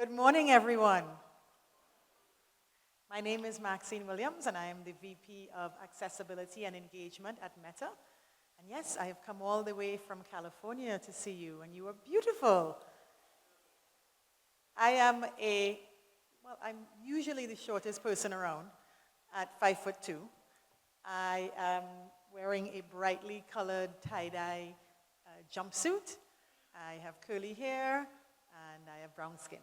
Good morning, everyone. My name is Maxine Williams, and I am the VP of Accessibility and Engagement at Meta. And yes, I have come all the way from California to see you, and you are beautiful. I'm usually the shortest person around at 5'2". I am wearing a brightly colored tie-dye jumpsuit. I have curly hair, and I have brown skin.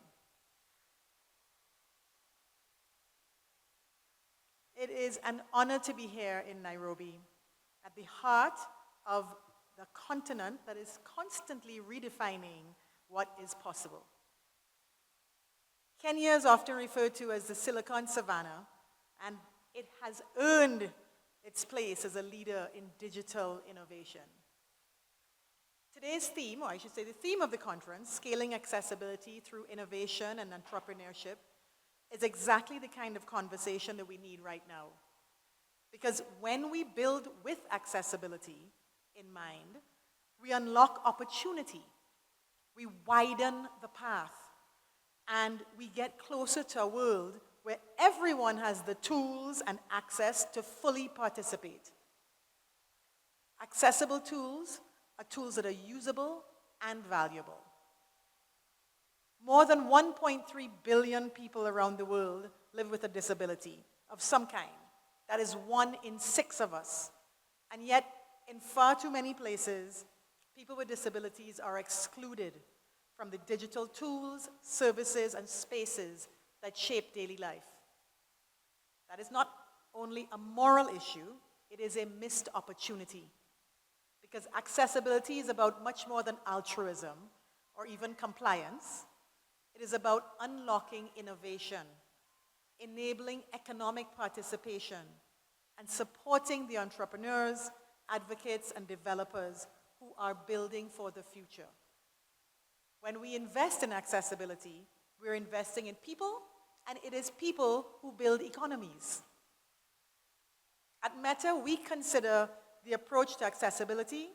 It is an honor to be here in Nairobi, at the heart of the continent that is constantly redefining what is possible. Kenya is often referred to as the Silicon Savannah, and it has earned its place as a leader in digital innovation. Today's theme, or I should say the theme of the conference, Scaling Accessibility Through Innovation and Entrepreneurship, is exactly the kind of conversation that we need right now. Because when we build with accessibility in mind, we unlock opportunity, we widen the path, and we get closer to a world where everyone has the tools and access to fully participate. Accessible tools are tools that are usable and valuable. More than 1.3 billion people around the world live with a disability of some kind. That is 1 in 6 of us. And yet, in far too many places, people with disabilities are excluded from the digital tools, services, and spaces that shape daily life. That is not only a moral issue, it is a missed opportunity. Because accessibility is about much more than altruism or even compliance. It is about unlocking innovation, enabling economic participation, and supporting the entrepreneurs, advocates, and developers who are building for the future. When we invest in accessibility, we're investing in people, and it is people who build economies. At Meta, we consider the approach to accessibility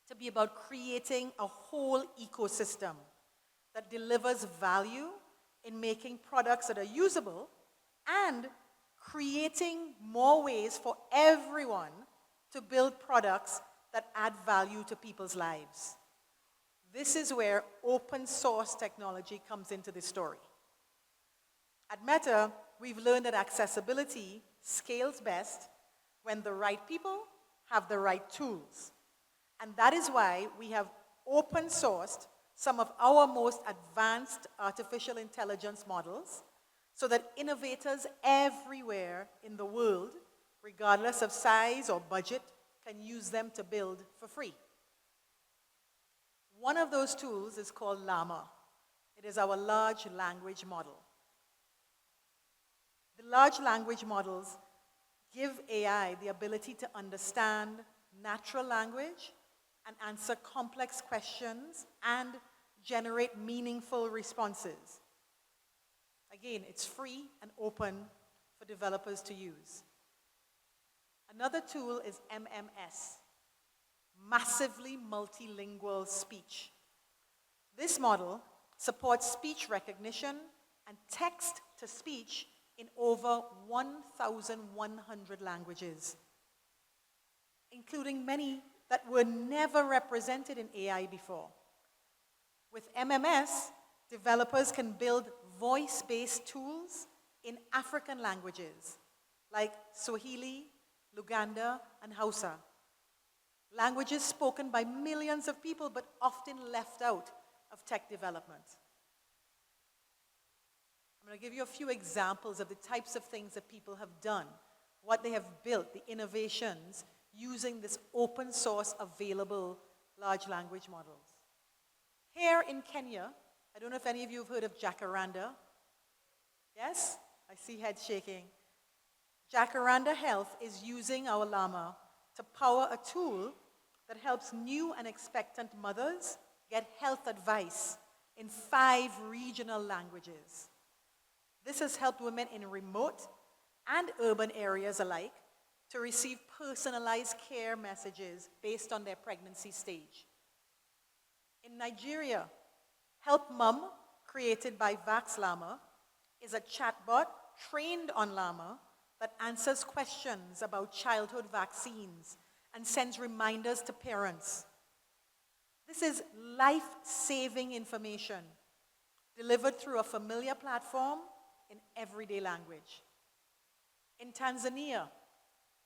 to be about creating a whole ecosystem that delivers value in making products that are usable and creating more ways for everyone to build products that add value to people's lives. This is where open source technology comes into the story. At Meta, we've learned that accessibility scales best when the right people have the right tools. And that is why we have open sourced some of our most advanced artificial intelligence models so that innovators everywhere in the world, regardless of size or budget, can use them to build for free. One of those tools is called Llama. It is our large language model. The large language models give AI the ability to understand natural language and answer complex questions and generate meaningful responses. Again, it's free and open for developers to use. Another tool is MMS, Massively Multilingual Speech. This model supports speech recognition and text-to-speech in over 1,100 languages, including many that were never represented in AI before. With MMS, developers can build voice-based tools in African languages like Swahili, Luganda, and Hausa. Languages spoken by millions of people but often left out of tech development. I'm going to give you a few examples of the types of things that people have done, what they have built, the innovations, using this open source available large language models. Here in Kenya, I don't know if any of you have heard of Jacaranda. Yes? I see heads shaking. Jacaranda Health is using our Llama to power a tool that helps new and expectant mothers get health advice in 5 regional languages. This has helped women in remote and urban areas alike to receive personalized care messages based on their pregnancy stage. In Nigeria, Help Mum created by Vax Llama, is a chatbot trained on Llama that answers questions about childhood vaccines and sends reminders to parents. This is life-saving information delivered through a familiar platform in everyday language. In Tanzania,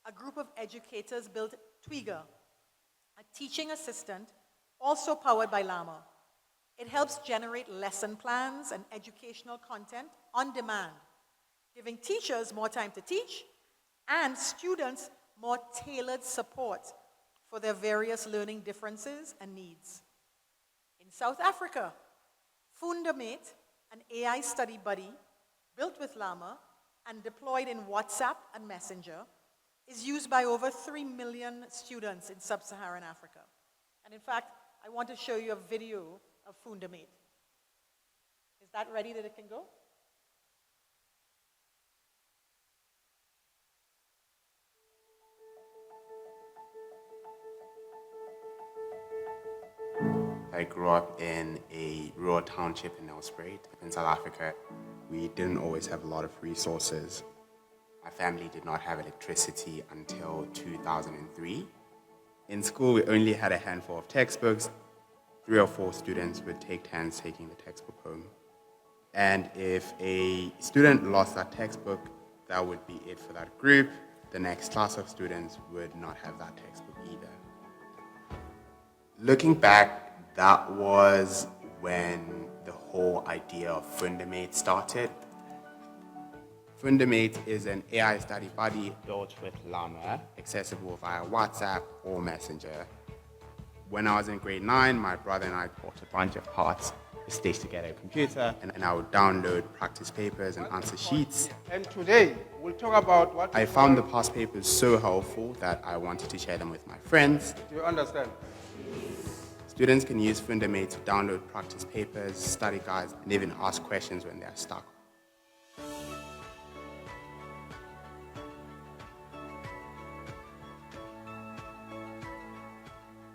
a group of educators built Twiga, a teaching assistant also powered by Llama. It helps generate lesson plans and educational content on demand, giving teachers more time to teach and students more tailored support for their various learning differences and needs. In South Africa, Fundamate, an AI study buddy built with Llama and deployed in WhatsApp and Messenger, is used by over 3 million students in sub-Saharan Africa. And in fact, I want to show you a video of Fundamate. Is that ready that it can go? I grew up in a rural township in Nelspruit in South Africa. We didn't always have a lot of resources. My family did not have electricity until 2003. In school, we only had a handful of textbooks. 3 or 4 students would take turns taking the textbook home. And if a student lost that textbook, that would be it for that group. The next class of students would not have that textbook either. Looking back, that was when the whole idea of Fundamate started. Fundamate is an AI study buddy built with Llama, accessible via WhatsApp or Messenger. When I was in grade 9, my brother and I bought a bunch of parts, stitched together a computer, and I would download practice papers and answer sheets. And today, we'll talk about what I found the past papers so helpful that I wanted to share them with my friends. Do you understand? Students can use Fundamate to download practice papers, study guides, and even ask questions when they're stuck.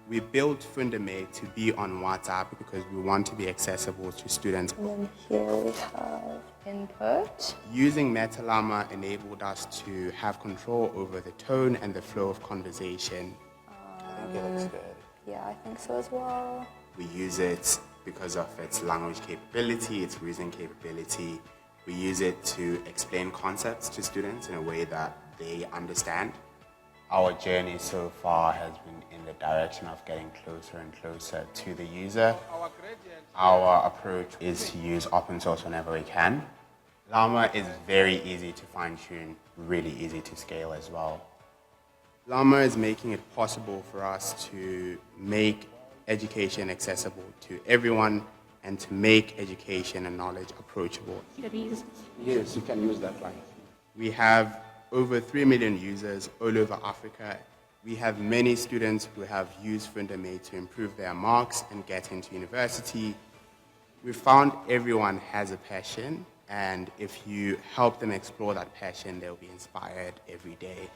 We built Fundamate to be on WhatsApp because we want to be accessible to students. And then here we have input. Using MetaLlama enabled us to have control over the tone and the flow of conversation. I think it looks good. Yeah, I think so as well. We use it because of its language capability, its reasoning capability. We use it to explain concepts to students in a way that they understand. Our journey so far has been in the direction of getting closer and closer to the user. Our approach is to use open source whenever we can. Llama is very easy to fine-tune, really easy to scale as well. Llama is making it possible for us to make education accessible to everyone and to make education and knowledge approachable. Yes, you can use that line. We have over 3 million users all over Africa. We have many students who have used Fundamate to improve their marks and get into university. We found everyone has a passion, and if you help them explore that passion, they'll be inspired every day.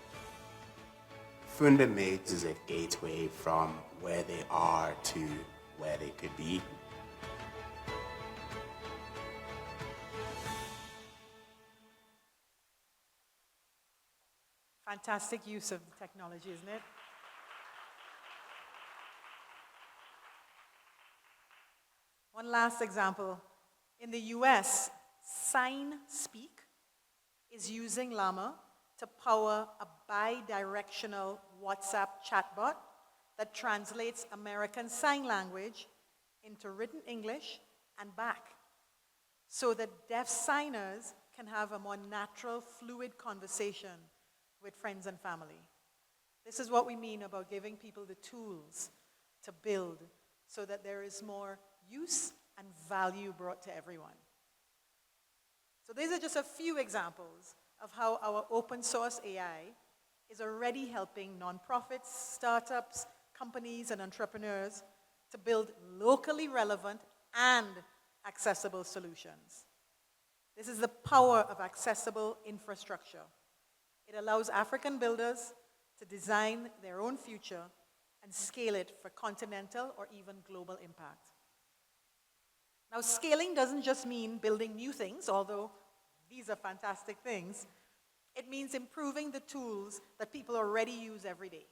Fundamate is a gateway from where they are to where they could be. Fantastic use of the technology, isn't it? One last example. In the US, SignSpeak is using Llama to power a bi-directional WhatsApp chatbot that translates American Sign Language into written English and back, so that deaf signers can have a more natural, fluid conversation with friends and family. This is what we mean about giving people the tools to build so that there is more use and value brought to everyone. So these are just a few examples of how our open source AI is already helping nonprofits, startups, companies, and entrepreneurs to build locally relevant and accessible solutions. This is the power of accessible infrastructure. It allows African builders to design their own future and scale it for continental or even global impact. Now, scaling doesn't just mean building new things, although these are fantastic things. It means improving the tools that people already use every day.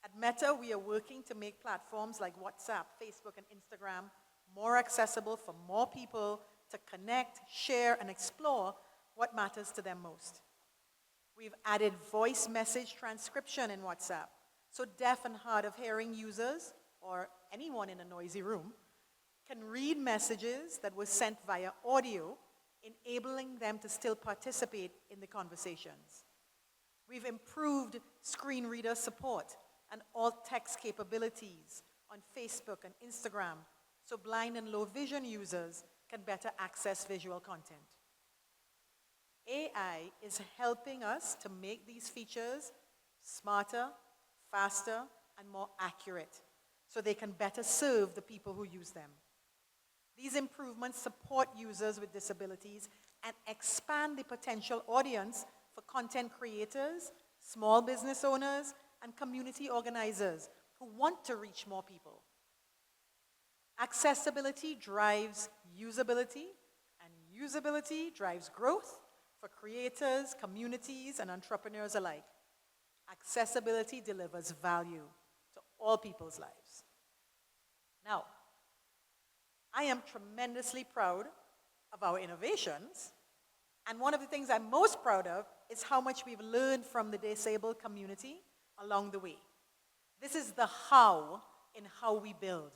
At Meta, we are working to make platforms like WhatsApp, Facebook, and Instagram more accessible for more people to connect, share, and explore what matters to them most. We've added voice message transcription in WhatsApp, so deaf and hard of hearing users, or anyone in a noisy room, can read messages that were sent via audio, enabling them to still participate in the conversations. We've improved screen reader support and alt text capabilities on Facebook and Instagram, so blind and low vision users can better access visual content. AI is helping us to make these features smarter, faster, and more accurate, so they can better serve the people who use them. These improvements support users with disabilities and expand the potential audience for content creators, small business owners, and community organizers who want to reach more people. Accessibility drives usability, and usability drives growth for creators, communities, and entrepreneurs alike. Accessibility delivers value to all people's lives. Now, I am tremendously proud of our innovations, and one of the things I'm most proud of is how much we've learned from the disabled community along the way. This is the how in how we build.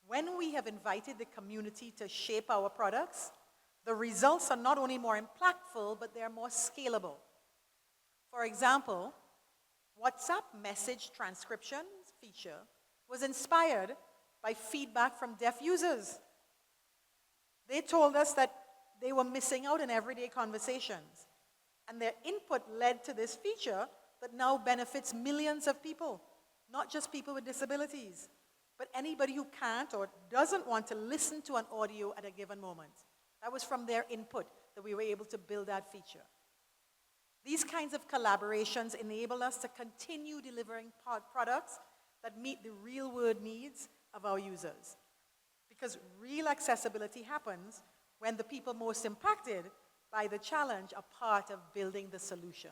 When we have invited the community to shape our products, the results are not only more impactful, but they're more scalable. For example, WhatsApp message transcription feature was inspired by feedback from deaf users. They told us that they were missing out on everyday conversations, and their input led to this feature that now benefits millions of people, not just people with disabilities, but anybody who can't or doesn't want to listen to an audio at a given moment. That was from their input that we were able to build that feature. These kinds of collaborations enable us to continue delivering products that meet the real-world needs of our users. Because real accessibility happens when the people most impacted by the challenge are part of building the solution.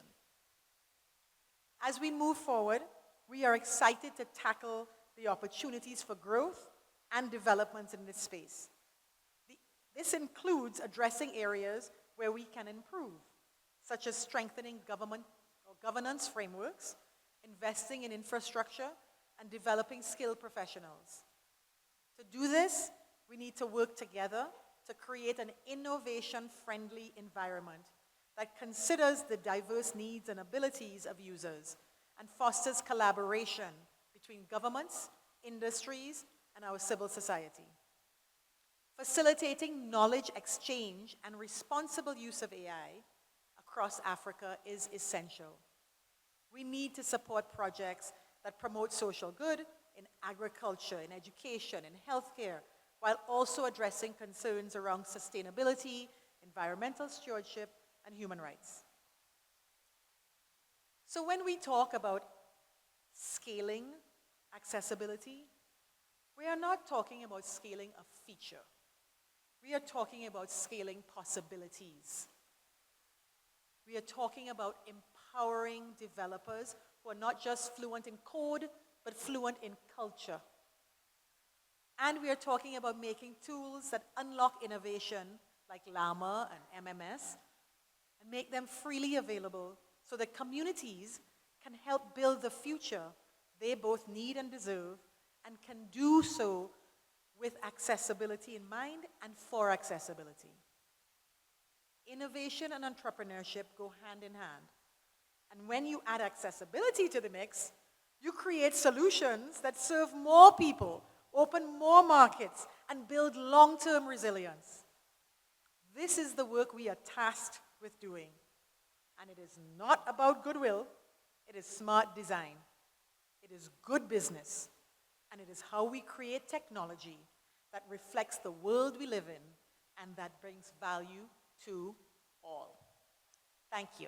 As we move forward, we are excited to tackle the opportunities for growth and development in this space. This includes addressing areas where we can improve, such as strengthening government or governance frameworks, investing in infrastructure, and developing skilled professionals. To do this, we need to work together to create an innovation-friendly environment that considers the diverse needs and abilities of users and fosters collaboration between governments, industries, and our civil society. Facilitating knowledge exchange and responsible use of AI across Africa is essential. We need to support projects that promote social good in agriculture, in education, in healthcare, while also addressing concerns around sustainability, environmental stewardship, and human rights. So when we talk about scaling accessibility, we are not talking about scaling a feature. We are talking about scaling possibilities. We are talking about empowering developers who are not just fluent in code, but fluent in culture. And we are talking about making tools that unlock innovation like Llama and MMS and make them freely available so that communities can help build the future they both need and deserve, and can do so with accessibility in mind and for accessibility. Innovation and entrepreneurship go hand in hand. And when you add accessibility to the mix, you create solutions that serve more people, open more markets, and build long-term resilience. This is the work we are tasked with doing. And it is not about goodwill, it is smart design. It is good business, and it is how we create technology that reflects the world we live in and that brings value to all. Thank you.